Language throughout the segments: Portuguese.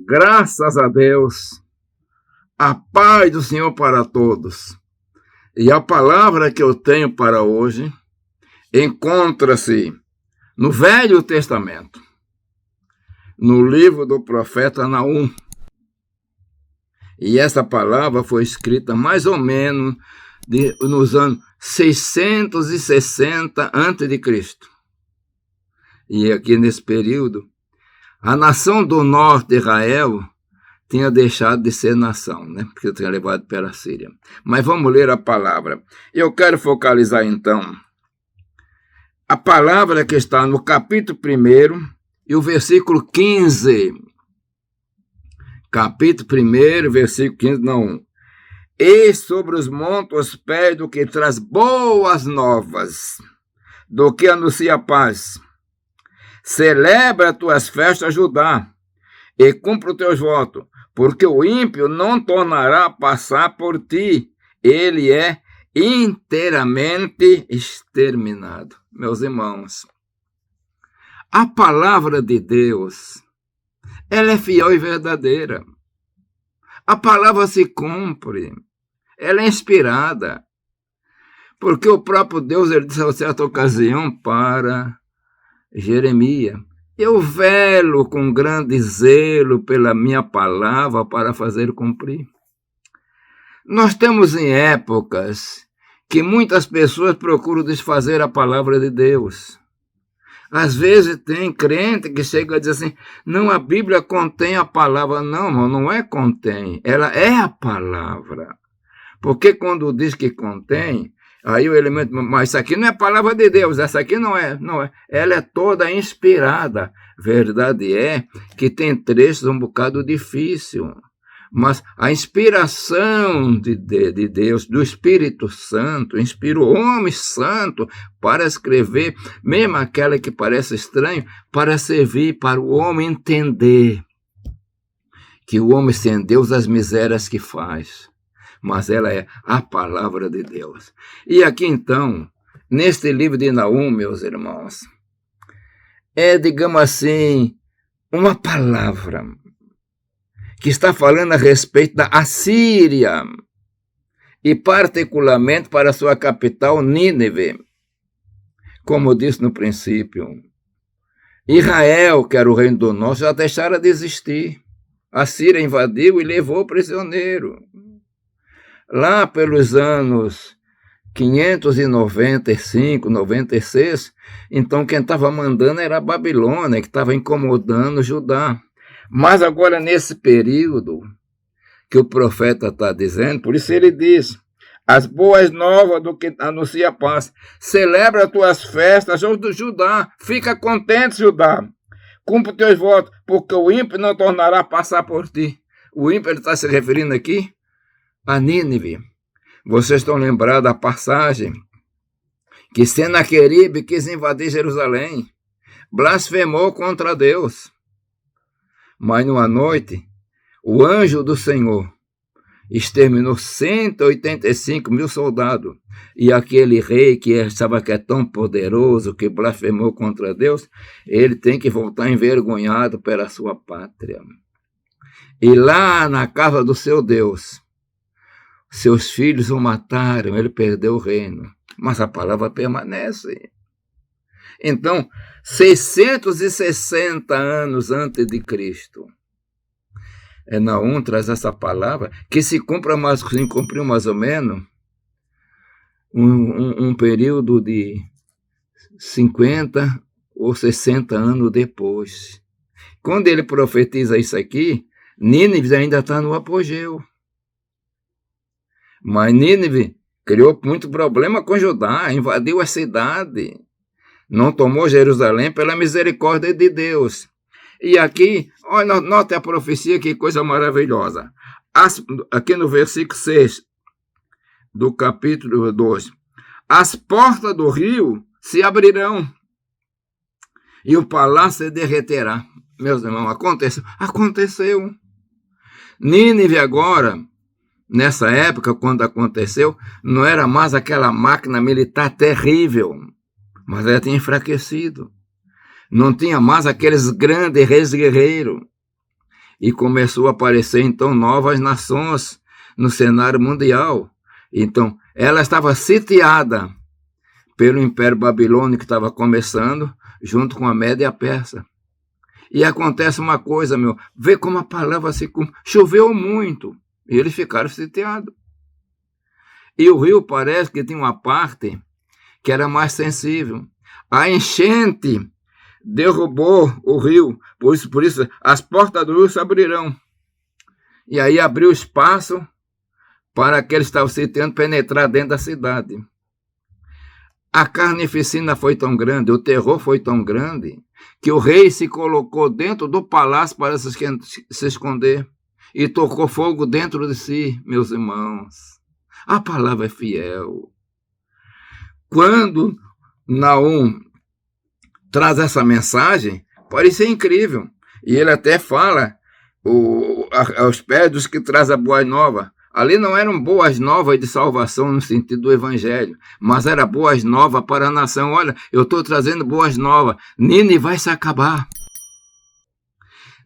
Graças a Deus, a paz do Senhor para todos. E a palavra que eu tenho para hoje encontra-se no Velho Testamento, no livro do profeta Naum. E essa palavra foi escrita mais ou menos nos anos 660 a.C. E aqui nesse período, a nação do norte de Israel tinha deixado de ser nação, né? Porque tinha levado para a Síria. Mas vamos ler a palavra. Eu quero focalizar então a palavra que está no capítulo 1 e o versículo 15. Capítulo 1, versículo 15, não. E sobre os montes os pés do que traz boas novas, do que anuncia paz. Celebra tuas festas, Judá, e cumpre os teus votos, porque o ímpio não tornará a passar por ti, ele é inteiramente exterminado. Meus irmãos, a palavra de Deus, ela é fiel e verdadeira. A palavra se cumpre, ela é inspirada, porque o próprio Deus, ele disse a certa ocasião para Jeremias: eu velo com grande zelo pela minha palavra para fazer cumprir. Nós estamos em épocas que muitas pessoas procuram desfazer a palavra de Deus. Às vezes tem crente que chega a dizer assim: não, a Bíblia contém a palavra. Não, não é contém, ela é a palavra. Porque quando diz que contém, aí o elemento, mas isso aqui não é a palavra de Deus, essa aqui não é. Ela é toda inspirada. Verdade é que tem trechos um bocado difícil, mas a inspiração de Deus, do Espírito Santo, inspira o homem santo para escrever, mesmo aquela que parece estranho, para servir para o homem entender que o homem sem Deus, as misérias que faz, mas ela é a palavra de Deus. E aqui então, neste livro de Naum, meus irmãos, é, digamos assim, uma palavra que está falando a respeito da Assíria, e particularmente para sua capital, Nínive. Como eu disse no princípio, Israel, que era o reino do norte, já deixara de existir. A Síria invadiu e levou prisioneiro. Lá pelos anos 595, 96, então quem estava mandando era a Babilônia, que estava incomodando Judá. Mas agora, nesse período que o profeta está dizendo, por isso ele diz: as boas novas do que anuncia a paz, celebra tuas festas, Judá, fica contente, Judá, cumpre teus votos, porque o ímpio não tornará a passar por ti. O ímpio, ele está se referindo aqui a Nínive. Vocês estão lembrados da passagem que Senaqueribe quis invadir Jerusalém, blasfemou contra Deus. Mas numa noite, o anjo do Senhor exterminou 185 mil soldados. E aquele rei que achava que é tão poderoso, que blasfemou contra Deus, ele tem que voltar envergonhado pela sua pátria. E lá na casa do seu Deus, seus filhos o mataram, ele perdeu o reino. Mas a palavra permanece. Então, 660 anos antes de Cristo, Naum traz essa palavra que se cumpriu mais ou menos um período de 50 ou 60 anos depois. Quando ele profetiza isso aqui, Nínive ainda está no apogeu. Mas Nínive criou muito problema com Judá, invadiu a cidade, não tomou Jerusalém pela misericórdia de Deus. E aqui, olha, note a profecia, que coisa maravilhosa. Aqui no versículo 6 do capítulo 2. As portas do rio se abrirão e o palácio se derreterá. Meus irmãos, aconteceu. Nínive agora, nessa época, quando aconteceu, não era mais aquela máquina militar terrível, mas ela tinha enfraquecido. Não tinha mais aqueles grandes reis guerreiros. E começou a aparecer, então, novas nações no cenário mundial. Então, ela estava sitiada pelo Império Babilônico que estava começando, junto com a Média e a Persa. E acontece uma coisa, vê como a palavra se cumpre. Choveu muito, e eles ficaram sitiados. E o rio parece que tinha uma parte que era mais sensível. A enchente derrubou o rio, por isso as portas do rio se abrirão. E aí abriu espaço para aqueles que estavam sitiando penetrar dentro da cidade. A carnificina foi tão grande, o terror foi tão grande, que o rei se colocou dentro do palácio para se esconder e tocou fogo dentro de si, meus irmãos. A palavra é fiel. Quando Naum traz essa mensagem, pode ser incrível. E ele até fala aos pés dos que trazem a boa nova. Ali não eram boas novas de salvação no sentido do evangelho, mas era boas novas para a nação. Olha, eu estou trazendo boas novas. Nínive vai se acabar.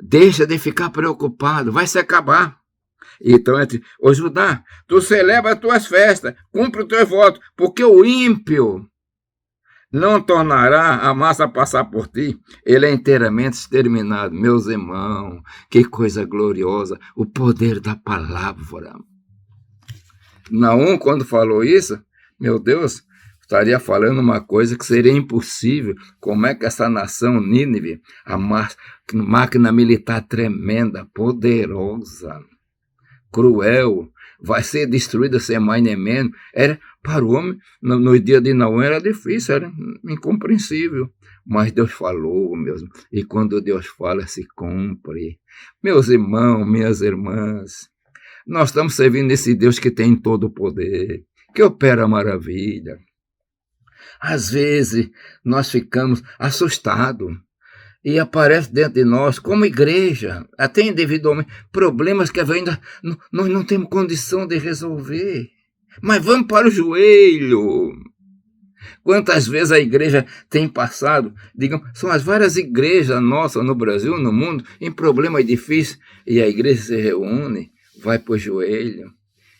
Deixa de ficar preocupado, vai se acabar. Então, ô Judá, tu celebra as tuas festas, cumpre o teu voto, porque o ímpio não tornará a massa passar por ti, ele é inteiramente exterminado. Meus irmãos, que coisa gloriosa, o poder da palavra. Naum, quando falou isso, meu Deus, estaria falando uma coisa que seria impossível. Como é que essa nação, Nínive, a máquina militar tremenda, poderosa, cruel, vai ser destruída sem mais nem menos. Era, para o homem, no dia de Naum era difícil, era incompreensível. Mas Deus falou, e quando Deus fala, se cumpre. Meus irmãos, minhas irmãs, nós estamos servindo esse Deus que tem todo o poder, que opera maravilha. Às vezes, nós ficamos assustados e aparece dentro de nós, como igreja, até individualmente, problemas que ainda nós não temos condição de resolver. Mas vamos para o joelho. Quantas vezes a igreja tem passado, digamos, são as várias igrejas nossas no Brasil, no mundo, em problemas difíceis, e a igreja se reúne, vai para o joelho,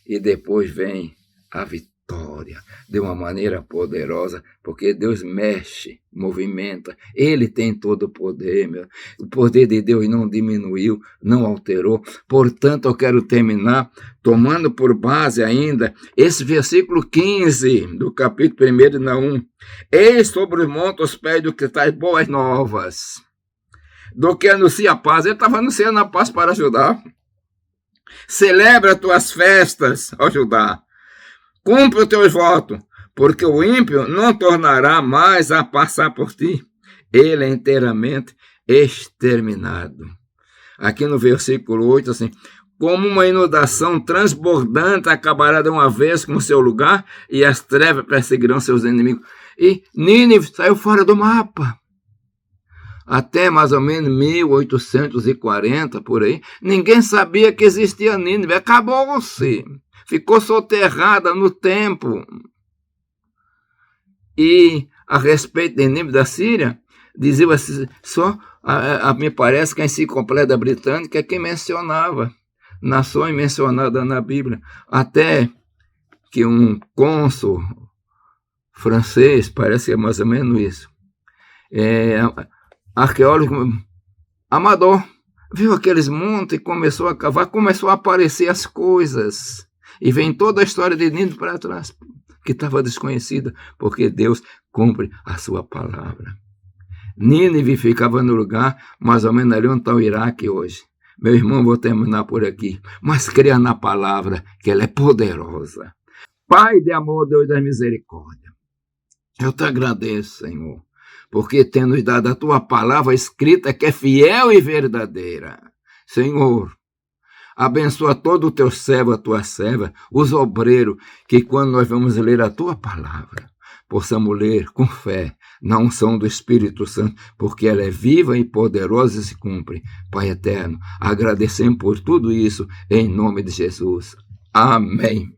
e depois vem a vitória de uma maneira poderosa, porque Deus mexe, movimenta, Ele tem todo o poder, o poder de Deus não diminuiu, não alterou. Portanto, eu quero terminar tomando por base ainda esse versículo 15 do capítulo 1 de Naum. Eis sobre os montes os pés do que traz boas novas, do que anuncia a paz. Ele estava anunciando a paz para Judá. Celebra as tuas festas, ó Judá. Cumpre os teus votos, porque o ímpio não tornará mais a passar por ti. Ele é inteiramente exterminado. Aqui no versículo 8, assim, como uma inundação transbordante acabará de uma vez com o seu lugar, e as trevas perseguirão seus inimigos. E Nínive saiu fora do mapa. Até mais ou menos 1840, por aí, ninguém sabia que existia Nínive. Acabou-se. Ficou soterrada no tempo. E a respeito de Nínive da Síria, dizia assim, me parece que a Enciclopédia Britânica é quem mencionava, nações mencionadas na Bíblia, até que um cônsul francês, parece que é mais ou menos isso, arqueólogo amador, viu aqueles montes e começou a cavar, começou a aparecer as coisas. E vem toda a história de Nínive para trás, que estava desconhecida, porque Deus cumpre a sua palavra. Nínive ficava no lugar, mais ou menos ali onde está o Iraque hoje. Meu irmão, vou terminar por aqui. Mas creia na palavra, que ela é poderosa. Pai de amor, Deus da misericórdia, eu te agradeço, Senhor, porque tem nos dado a tua palavra escrita, que é fiel e verdadeira. Senhor, abençoa todo o teu servo, a tua serva, os obreiros, que quando nós vamos ler a tua palavra, possamos ler com fé, na unção do Espírito Santo, porque ela é viva e poderosa e se cumpre. Pai eterno, agradecemos por tudo isso, em nome de Jesus. Amém.